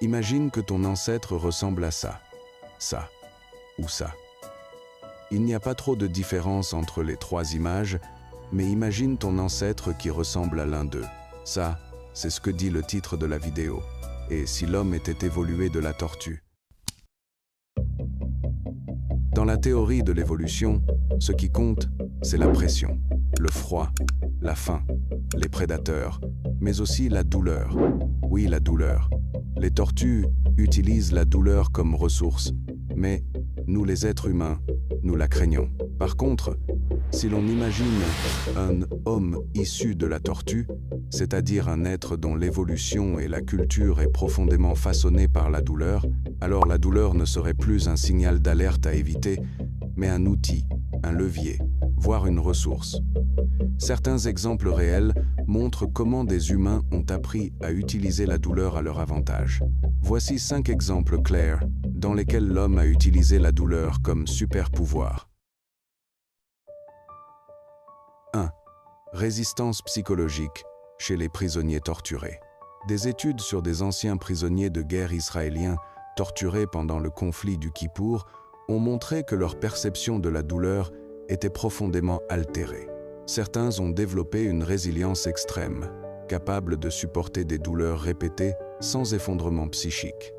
Imagine que ton ancêtre ressemble à ça, ça ou ça. Il n'y a pas trop de différence entre les trois images, mais imagine ton ancêtre qui ressemble à l'un d'eux. Ça, c'est ce que dit le titre de la vidéo. Et si l'homme était évolué de la tortue? Dans la théorie de l'évolution, ce qui compte, c'est la pression, le froid, la faim, les prédateurs, mais aussi la douleur. Oui, la douleur. Les tortues utilisent la douleur comme ressource, mais nous les êtres humains, nous la craignons. Par contre, si l'on imagine un homme issu de la tortue, c'est-à-dire un être dont l'évolution et la culture est profondément façonnée par la douleur, alors la douleur ne serait plus un signal d'alerte à éviter, mais un outil, un levier, voire une ressource. Certains exemples réels montrent comment des humains ont appris à utiliser la douleur à leur avantage. Voici 5 exemples clairs dans lesquels l'homme a utilisé la douleur comme super pouvoir. 1. Résistance psychologique chez les prisonniers torturés. Des études sur des anciens prisonniers de guerre israéliens torturés pendant le conflit du Kippour ont montré que leur perception de la douleur était profondément altérée. Certains ont développé une résilience extrême, capable de supporter des douleurs répétées sans effondrement psychique.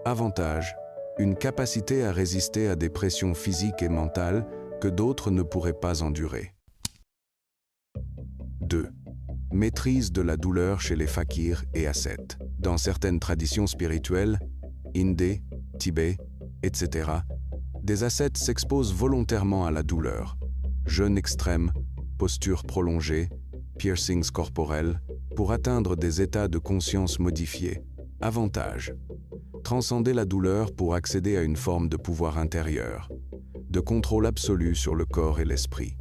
Avantage, une capacité à résister à des pressions physiques et mentales que d'autres ne pourraient pas endurer. 2. Maîtrise de la douleur chez les fakirs et ascètes. Dans certaines traditions spirituelles, Indé, Tibet, etc., des ascètes s'exposent volontairement à la douleur. Jeûne extrême, posture prolongée, piercings corporels, pour atteindre des états de conscience modifiés. Avantage, transcender la douleur pour accéder à une forme de pouvoir intérieur, de contrôle absolu sur le corps et l'esprit.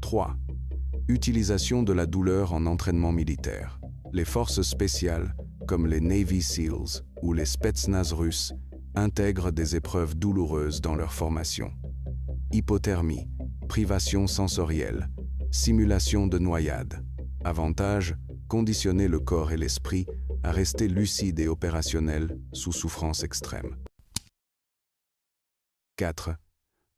3. Utilisation de la douleur en entraînement militaire. Les forces spéciales, comme les Navy SEALs ou les Spetsnaz russes, intègrent des épreuves douloureuses dans leur formation. Hypothermie, privation sensorielle, simulation de noyade. Avantage, conditionner le corps et l'esprit à rester lucides et opérationnels sous souffrance extrême. 4.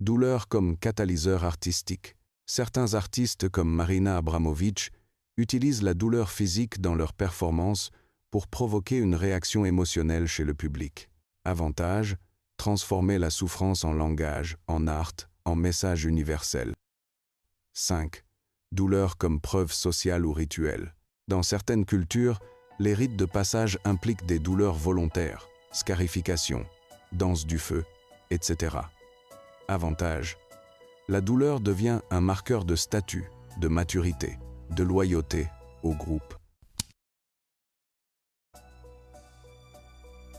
Douleur comme catalyseur artistique. Certains artistes comme Marina Abramović utilisent la douleur physique dans leurs performances pour provoquer une réaction émotionnelle chez le public. Avantage, transformer la souffrance en langage, en art, en message universel. 5. Douleur comme preuve sociale ou rituelle. Dans certaines cultures, les rites de passage impliquent des douleurs volontaires, scarification, danse du feu, etc. Avantage, la douleur devient un marqueur de statut, de maturité, de loyauté au groupe.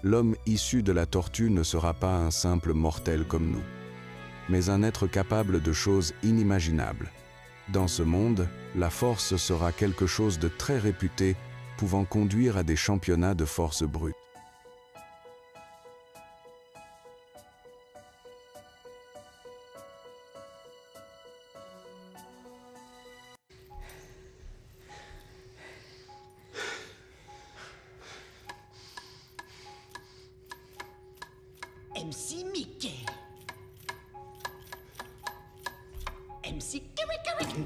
L'homme issu de la tortue ne sera pas un simple mortel comme nous, mais un être capable de choses inimaginables. Dans ce monde, la force sera quelque chose de très réputé, pouvant conduire à des championnats de force brute. MC Mickey. MC Kiri Kiri.